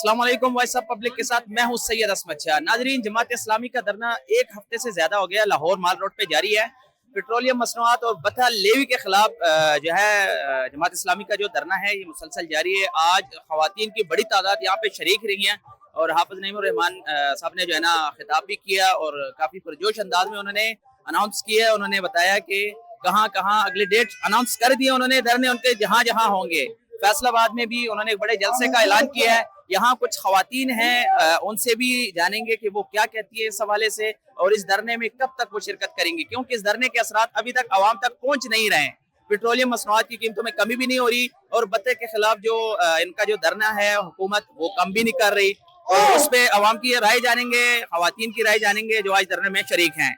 अस्सलाम वालेकुम, voice of public के साथ मैं हूं सैयद असमत शाह। नाजरीन, जमात इस्लामी का धरना एक हफ्ते से ज्यादा हो गया लाहौर माल रोड पे जारी है। पेट्रोलियम मसनूआत और बता लेवी के खिलाफ जो है जमात इस्लामी का जो धरना है ये मुसलसल जारी है। आज खवातीन की बड़ी तादाद यहाँ पे शरीक रही हैं और हाफिज नईमुर रहमान साहब ने जो है ना खिताब भी किया और काफी पुरजोश अंदाज में उन्होंने अनाउंस किया। उन्होंने बताया कि कहाँ कहाँ अगले डेट अनाउंस कर दिए उन्होंने, धरने उनके जहाँ जहाँ होंगे। फैसलाबाद में भी उन्होंने एक बड़े जलसे का ऐलान किया है। यहाँ कुछ खवातीन हैं, उनसे भी जानेंगे कि वो क्या कहती है इस हवाले से और इस धरने में कब तक वो शिरकत करेंगी, क्योंकि इस धरने के असरात अभी तक आवाम तक पहुंच नहीं रहे। पेट्रोलियम मसनूआत की कीमतों में कमी भी नहीं हो रही और बत्ते के खिलाफ जो इनका जो धरना है हुकूमत वो कम भी नहीं कर रही। और उस पे आवाम की राय जानेंगे, खवातीन की राय जानेंगे जो आज धरने में शरीक हैं।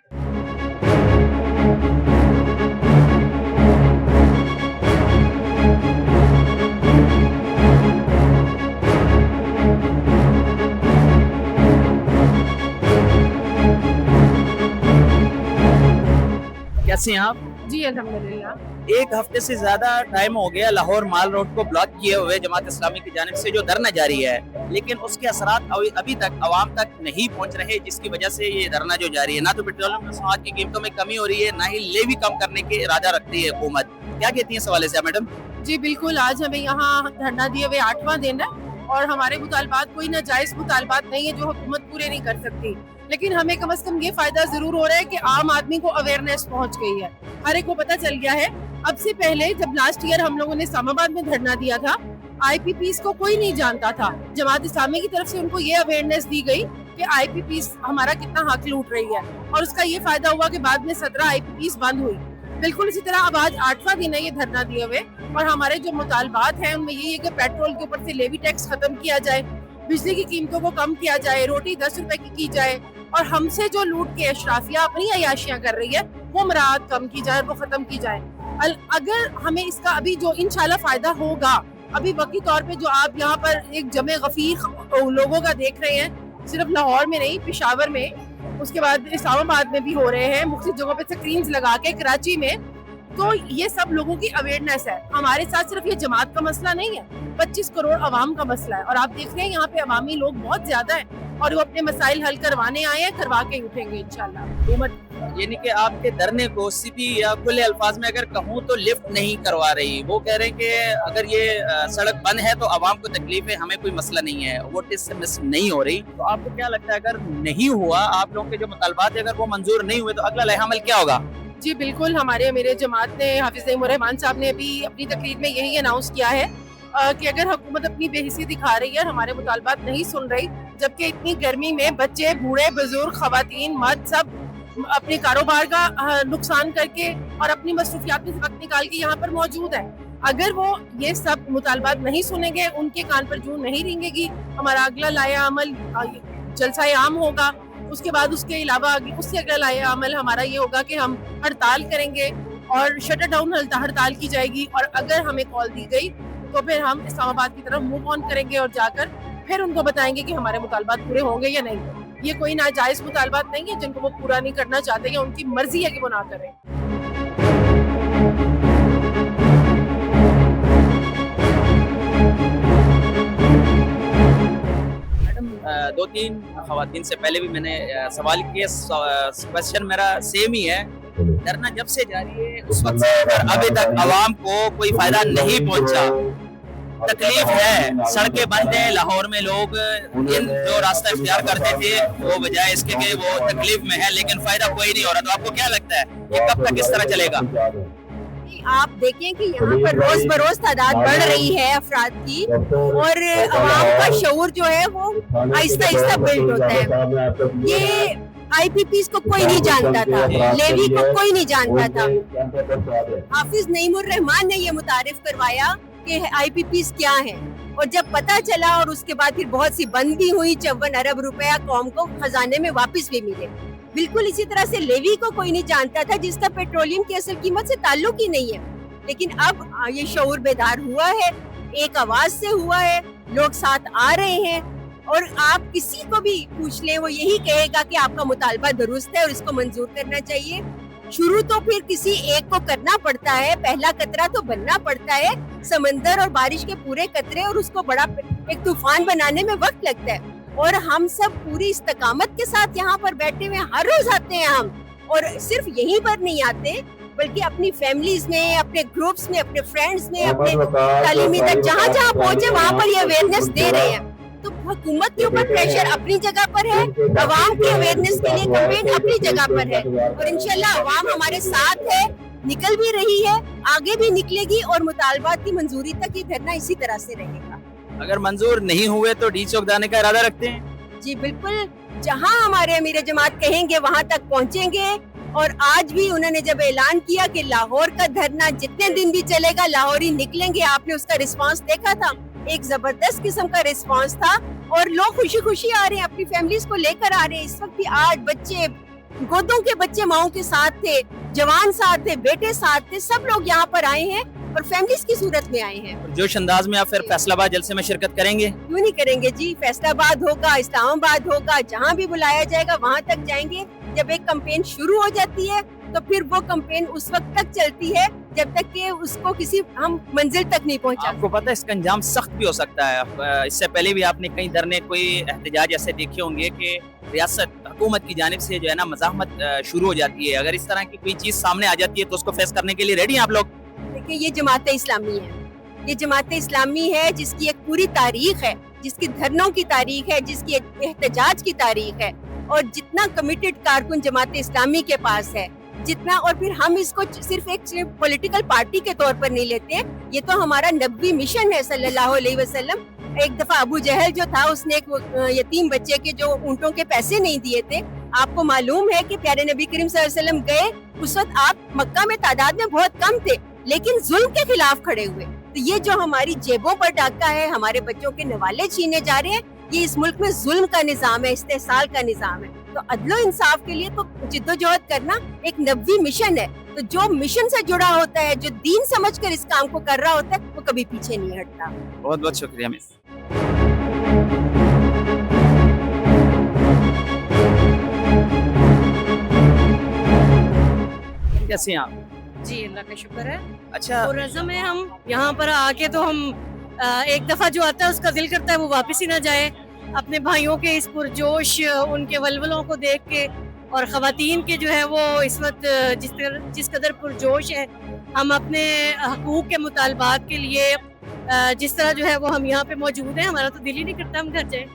कैसे हैं आप? जी अल्हम्दुलिल्लाह। एक हफ्ते से ज्यादा टाइम हो गया लाहौर माल रोड को ब्लॉक किए हुए जमात इस्लामी की जानिब से जो धरना जारी है, लेकिन उसके असरात अभी तक आवाम तक नहीं पहुंच रहे, जिसकी वजह से ये धरना जो जारी है। ना तो पेट्रोलियम मसनूआत की कीमतों में कमी हो रही है, ना ही लेवी कम करने के इरादा रखती है हुकूमत। क्या कहती है इस हवाले से मैडम? जी बिल्कुल, आज हमें यहाँ धरना दिए हुए 8वां दिन है और हमारे मुतालबात कोई नाजायज मुतालबात नहीं है जो हुकूमत पूरे नहीं कर सकती, लेकिन हमें कम से कम ये फायदा जरूर हो रहा है कि आम आदमी को अवेयरनेस पहुंच गई है, हर एक को पता चल गया है। अब से पहले जब लास्ट ईयर हम लोगों ने इस्लामाबाद में धरना दिया था, IPPs को कोई नहीं जानता था। जमात इस्लामी की तरफ से उनको ये अवेयरनेस दी गई कि IPPs हमारा कितना हक लूट रही है और उसका ये फायदा हुआ कि बाद में 17 IPPs बंद हुई। बिल्कुल इसी तरह अब आज 8वां दिन है ये धरना दिए हुए और हमारे जो मुतालबात हैं उनमें यही है कि पेट्रोल के ऊपर से लेवी टैक्स खत्म किया जाए, बिजली की कीमतों को कम किया जाए, रोटी 10 रुपए की जाए और हमसे जो लूट के अशराफिया अपनी अयाशियां कर रही है वो मराद कम की जाए, वो खत्म की जाए। अगर हमें इसका अभी जो इंशाल्लाह फायदा होगा, अभी वक्ती तौर पे जो आप यहाँ पर एक जमे गफीर लोगों का देख रहे हैं, सिर्फ लाहौर में नहीं पेशावर में, उसके बाद इस्लामाबाद में भी हो रहे हैं, मुख्तलिफ जगहों पे स्क्रीन्स लगा के, कराची में, तो ये सब लोगों की अवेयरनेस है। हमारे साथ सिर्फ ये जमात का मसला नहीं है, 25 करोड़ अवाम का मसला है और आप देख रहे हैं यहाँ पे अवामी लोग बहुत ज्यादा हैं और वो अपने मसाइल हल करवाने आए हैं, करवा के उठेंगे इंशाल्लाह। हुकूमत यानी कि आपके धरने को सीधी या खुले अल्फाज में अगर कहूँ तो लिफ्ट नहीं करवा रही। वो कह रहे हैं कि अगर ये सड़क बंद है तो आवाम को तकलीफ है, हमें कोई मसला नहीं है, वो टिस से मिस नहीं हो रही। तो आपको क्या लगता है अगर नहीं हुआ, आप लोगों के जो मुतालबात है अगर वो मंजूर नहीं हुए तो अगला लहमल क्या होगा? जी बिल्कुल, हमारे मेरे जमात ने हाफिज नईमुर रहमान साहब ने अभी अपनी तकरीर में यही अनाउंस किया है कि अगर हुकूमत अपनी बेहिस्सी दिखा रही है, हमारे मुतालबात नहीं सुन रही, जबकि इतनी गर्मी में बच्चे, बूढ़े, बुजुर्ग, खवातीन, मर्द सब अपने कारोबार का नुकसान करके और अपनी मसरूफियात में वक्त निकाल के यहाँ पर मौजूद है, अगर वो ये सब मुतालबात नहीं सुनेंगे, उनके कान पर जूं नहीं रेंगेगी, हमारा अगला लाया अमल जलसा आम होगा। उसके बाद उसके अलावा उससे अगला लाया अमल हमारा ये होगा कि हम हड़ताल करेंगे और शटर डाउन हड़ताल की जाएगी और अगर हमें कॉल दी गई तो फिर हम इस्लामाबाद की तरफ मूव ऑन करेंगे और जाकर फिर उनको बताएंगे कि हमारे मुतालबात पूरे होंगे या नहीं। ये कोई नाजायज मुतालबात नहीं है जिनको वो पूरा नहीं करना चाहते या उनकी मर्जी है कि वो ना करें। दो तीन खवातीन से पहले भी मैंने सवाल किए, क्वेश्चन मेरा सेम ही है। धरना जब से जारी है उस वक्त से अभी तक आवाम को कोई फायदा नहीं पहुंचा, तकलीफ है, सड़कें बंद है, लाहौर में लोग इन जो रास्ता इख्तियार करते थे वो बजाय इसके कि वो तकलीफ में है, लेकिन फायदा कोई नहीं हो रहा। तो आपको क्या लगता है ये कब तक इस तरह चलेगा? आप देखें कि यहाँ पर रोज बरोज तादाद बढ़ रही है अफराद की और अवाम का शऊर जो है वो आहिस्ता आहिस्ता बिल्ड होता है। ये IPPs को कोई नहीं जानता था, लेवी को कोई नहीं जानता था। हाफिज नईमुर रहमान ने ये मुतारिफ करवाया कि IPPs क्या हैं और जब पता चला और उसके बाद फिर बहुत सी बंदी हुई, 54 अरब रुपया कौम को खजाने में वापस भी मिले। बिल्कुल इसी तरह से लेवी को कोई नहीं जानता था जिसका पेट्रोलियम की असल कीमत से ताल्लुक ही नहीं है, लेकिन अब ये शऊर बेदार हुआ है, एक आवाज से हुआ है, लोग साथ आ रहे हैं और आप किसी को भी पूछ लें वो यही कहेगा कि आपका मुतालबा दुरुस्त है और इसको मंजूर करना चाहिए। शुरू तो फिर किसी एक को करना पड़ता है, पहला कतरा तो बनना पड़ता है, समंदर और बारिश के पूरे कतरे और उसको बड़ा एक तूफान बनाने में वक्त लगता है, और हम सब पूरी इस्तकामत के साथ यहाँ पर बैठे हुए हैं। हर रोज आते हैं हम, और सिर्फ यहीं पर नहीं आते बल्कि अपनी फैमिलीज में, अपने ग्रुप्स में, अपने फ्रेंड्स में, अपने तालीमी तक जहाँ जहाँ पहुँचे वहाँ पर ये अवेयरनेस दे रहे हैं। तो हुकूमत के ऊपर प्रेशर अपनी जगह पर है, अवाम की अवेयरनेस के लिए कैंपेन अपनी जगह पर है, और इंशाल्लाह अवाम हमारे साथ है, निकल भी रही है, आगे भी निकलेगी, और मुतालबात की मंजूरी तक ये धरना इसी तरह से रहेगा। अगर मंजूर नहीं हुए तो डी चौक जाने का इरादा रखते हैं? जी बिल्कुल, जहां हमारे अमीर जमात कहेंगे वहां तक पहुंचेंगे। और आज भी उन्होंने जब ऐलान किया कि लाहौर का धरना जितने दिन भी चलेगा लाहौरी निकलेंगे, आपने उसका रिस्पांस देखा था, एक जबरदस्त किस्म का रिस्पांस था, और लोग खुशी खुशी आ रहे हैं, अपनी फैमिलीज को लेकर आ रहे हैं। इस वक्त भी 8 बच्चे, गोदों के बच्चे माओ के साथ थे, जवान साथ थे, बेटे साथ थे, सब लोग यहाँ पर आए हैं और फैमिलीज की सूरत में आए हैं। जोश अंदाज में आप फिर फैसलाबाद जलसे में शिरकत करेंगे? क्यों नहीं करेंगे जी, फैसलाबाद होगा, इस्लामाबाद होगा, जहाँ भी बुलाया जाएगा वहाँ तक जाएंगे। जब एक कैंपेन शुरू हो जाती है तो फिर वो कैंपेन उस वक्त तक चलती है जब तक कि उसको किसी हम मंजिल तक नहीं पहुँचा। आपको पता है इसका अंजाम सख्त भी हो सकता है। इससे पहले भी आपने कई धरने, कोई एहतजाज ऐसे देखे होंगे कि रियासत हुकूमत की जानिब से जो है ना मज़ाहमत शुरू हो जाती है। अगर इस तरह की कोई चीज़ सामने आ जाती है तो उसको फेस करने के लिए रेडी हैं आप लोग? देखिए, ये जमात इस्लामी है, ये जमात इस्लामी है जिसकी एक पूरी तारीख है, जिसकी धरनों की तारीख है, जिसकी एहतजाज की तारीख है, और जितना कमिटेड कारकुन जमात इस्लामी के पास है, जितना, और फिर हम इसको सिर्फ एक पॉलिटिकल पार्टी के तौर पर नहीं लेते, ये तो हमारा नबवी मिशन है सल्लल्लाहु अलैहि वसल्लम। एक दफा अबू जहल जो था, उसने एक यतीम बच्चे के जो ऊँटों के पैसे नहीं दिए थे, आपको मालूम है कि प्यारे नबी करीम सल्लल्लाहु अलैहि वसल्लम गए, उस वक्त आप मक्का में तादाद में बहुत कम थे, लेकिन जुल्म के खिलाफ खड़े हुए। तो ये जो हमारी जेबों पर डाका है, हमारे बच्चों के नवाले छीने जा रहे हैं, ये इस मुल्क में जुल्म का निजाम है, इस्तेसाल का निजाम है। तो अदलो इंसाफ के लिए तो जिद्दोजहद करना एक नबवी मिशन है। तो जो मिशन से जुड़ा होता है, जो दीन समझकर इस काम को कर रहा होता है, वो कभी पीछे नहीं हटता। बहुत बहुत शुक्रिया मिस। कैसे हैं आप? जी अल्लाह का शुक्र है। अच्छा, और रज़म है, हम यहाँ पर आके तो हम एक दफ़ा जो आता है उसका दिल करता है वो वापस ही ना जाए। अपने भाइयों के इस पुरजोश, उनके वलवलों को देख के, और ख़वातीन के जो है वो इस वक्त जिस कदर पुरजोश है, हम अपने हकूक़ के मुतालबात के लिए जिस तरह जो है वो हम यहाँ पे मौजूद हैं, हमारा तो दिल ही नहीं करता हम घर जाए।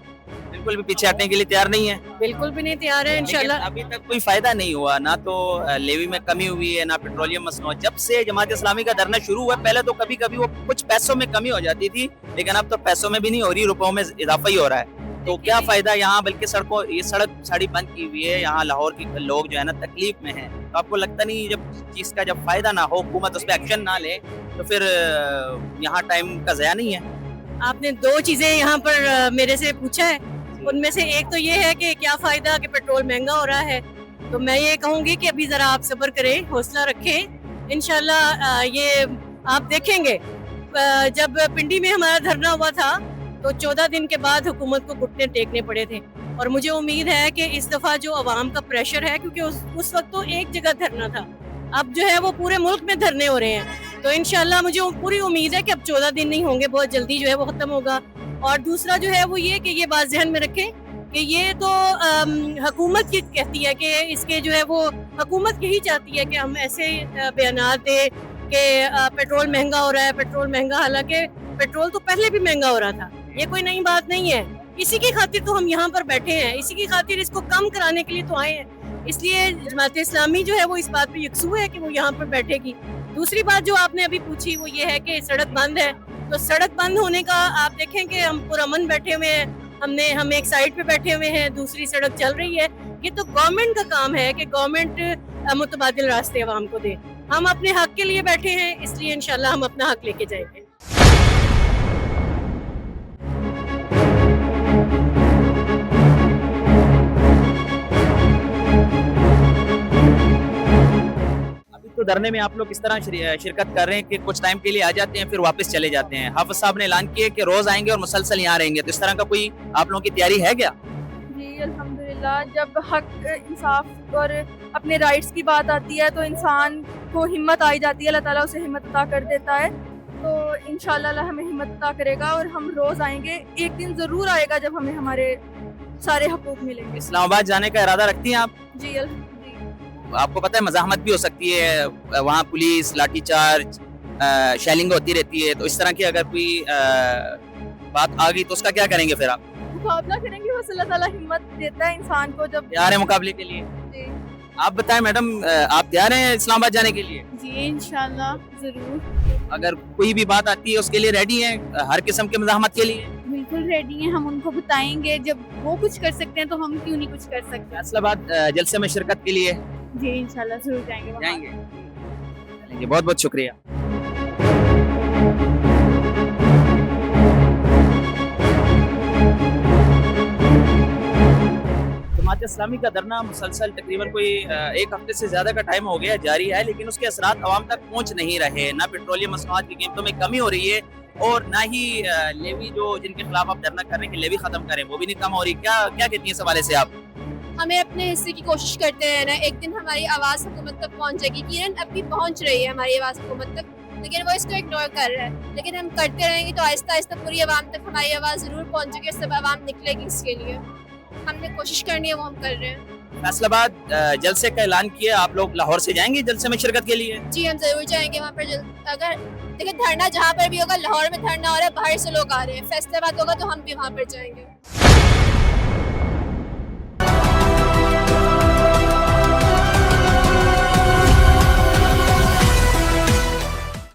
बिल्कुल भी पीछे हटने के लिए तैयार नहीं है? बिल्कुल भी नहीं तैयार है इंशाल्लाह। अभी तक कोई फायदा नहीं हुआ, ना तो लेवी में कमी हुई है, ना पेट्रोलियम मसनूआत। जब से जमात इस्लामी का धरना शुरू हुआ, पहले तो कभी कभी वो कुछ पैसों में कमी हो जाती थी, लेकिन अब तो पैसों में भी नहीं हो रही, रुपयों में इजाफा ही हो रहा है। तो क्या फायदा यहाँ, बल्कि सड़कों, ये सड़क साड़ी बंद की हुई है, यहाँ लाहौर के लोग जो है ना तकलीफ में हैं। तो आपको लगता नहीं जब चीज़ का जब फायदा ना हो, हुकूमत उस पर एक्शन ना ले, तो फिर यहाँ टाइम का ज़या नहीं है? आपने 2 चीज़ें यहाँ पर मेरे से पूछा है, उनमें से एक तो ये है कि क्या फ़ायदा कि पेट्रोल महंगा हो रहा है। तो मैं ये कहूँगी कि अभी ज़रा आप सब्र करें, हौसला रखें, इंशाल्लाह ये आप देखेंगे। जब पिंडी में हमारा धरना हुआ था तो 14 दिन के बाद हुकूमत को घुटने टेकने पड़े थे, और मुझे उम्मीद है कि इस दफ़ा जो अवाम का प्रेशर है, क्योंकि उस वक्त तो एक जगह धरना था, अब जो है वो पूरे मुल्क में धरने हो रहे हैं, तो इंशाल्लाह मुझे पूरी उम्मीद है कि अब 14 दिन नहीं होंगे, बहुत जल्दी जो है वो ख़त्म होगा। और दूसरा जो है वो ये कि ये बात ज़हन में रखें कि ये तो हुकूमत की कहती है कि इसके जो है वो हुकूमत यही चाहती है कि हम ऐसे बयानात दें कि पेट्रोल महंगा हो रहा है, पेट्रोल महंगा, हालांकि पेट्रोल तो पहले भी महंगा हो रहा था, ये कोई नई बात नहीं है। इसी की खातिर तो हम यहाँ पर बैठे हैं, इसी की खातिर इसको कम कराने के लिए तो आए हैं। इसलिए जमात इस्लामी जो है वो इस बात पे यकसू है कि वो यहाँ पर बैठेगी। दूसरी बात जो आपने अभी पूछी वो ये है कि सड़क बंद है, तो सड़क बंद होने का आप देखें कि हम पुरअमन बैठे हुए हैं, हम एक साइड पे बैठे हुए हैं, दूसरी सड़क चल रही है। ये तो गवर्नमेंट का काम है कि गवर्नमेंट मुतबादिल रास्ते अवाम को दे। हम अपने हक के लिए बैठे हैं, इसलिए इंशाल्लाह हम अपना हक लेके जाएंगे। तो धरने में आप लोग किस तरह शिरकत कर रहे हैं कि कुछ टाइम के लिए आ जाते हैं फिर वापस चले जाते हैं? हाफिज साहब ने ऐलान किया कि रोज आएंगे और मुसलसल यहाँ रहेंगे, तो इस तरह का कोई आप लोगों की तैयारी है क्या? जी अल्हम्दुलिल्लाह, जब हक, इंसाफ और अपने राइट्स की बात आती है तो इंसान को हिम्मत आई जाती है, अल्लाह ताला उसे हिम्मत अता कर देता है। तो इंशाल्लाह अल्लाह हमें हिम्मत अता करेगा और हम रोज आएंगे. एक दिन जरूर आएगा जब हमें हमारे सारे हकूक मिलेंगे. इस्लामाबाद जाने का इरादा रखती हैं आप? जी जी. आपको पता है मज़ाहमत भी हो सकती है, वहाँ पुलिस लाठीचार्ज शेलिंग होती रहती है, तो इस तरह की अगर कोई बात आ गई तो उसका क्या करेंगे फिर आप? मुकाबला करेंगे. बस अल्लाह ताला हिम्मत देता है इंसान को जब. तैयार है मुकाबले के लिए? जी आप बताएं मैडम, आप तैयार हैं इस्लामाबाद जाने के लिए? जी इंशाल्लाह जरूर. अगर कोई भी बात आती है उसके लिए रेडी हैं हर किस्म के मज़ाहमत के लिए? बिल्कुल रेडी हैं. हम उनको बताएंगे, जब वो कुछ कर सकते हैं तो हम क्यों नहीं कुछ कर सकते. फैसलाबाद जलसे में शिरकत के लिए जी इंशाल्लाह जरूर जाएंगे वहाँ. जाएंगे? चलेंगे, बहुत बहुत शुक्रिया. जमात इस्लामी का धरना मुसलसल तकरीबन कोई एक हफ्ते से ज़्यादा का टाइम हो गया जारी है, लेकिन उसके असरात आवाम तक पहुँच नहीं रहे. ना पेट्रोलियम मसनूआत की कीमतों में कमी हो रही है और ना ही लेवी जो जिनके खिलाफ आप धरना कर रहे हैं कि लेवी ख़त्म करें वो भी नहीं कम हो रही. क्या क्या कहती हैं इस हवाले से आप? हमें अपने हिस्से की कोशिश करते रहना. एक दिन हमारी आवाज़ हुकूमत तक पहुंच जाएगी. किरण अभी पहुंच रही है हमारी आवाज़ हुकूमत तक, लेकिन वो इसको इग्नोर कर रहा है. लेकिन हम करते रहेंगे तो आहिस्ता आहिस्ता पूरी आवाम तक हमारी आवाज़ ज़रूर पहुंचेगी. सब आवाम निकलेगी इसके लिए. हमने कोशिश करनी है, वो हम कर रहे हैं. फैसलाबाद जलसे का ऐलान किया, आप लोग लाहौर से जाएंगे जलसे में शिरकत के लिए? जी हम ज़रूर जाएंगे वहाँ पर. अगर देखिए धरना जहाँ पर भी होगा, लाहौर में धरना हो रहा है, बाहर से लोग आ रहे हैं. फैसलाबाद होगा तो हम भी वहाँ पर जाएंगे.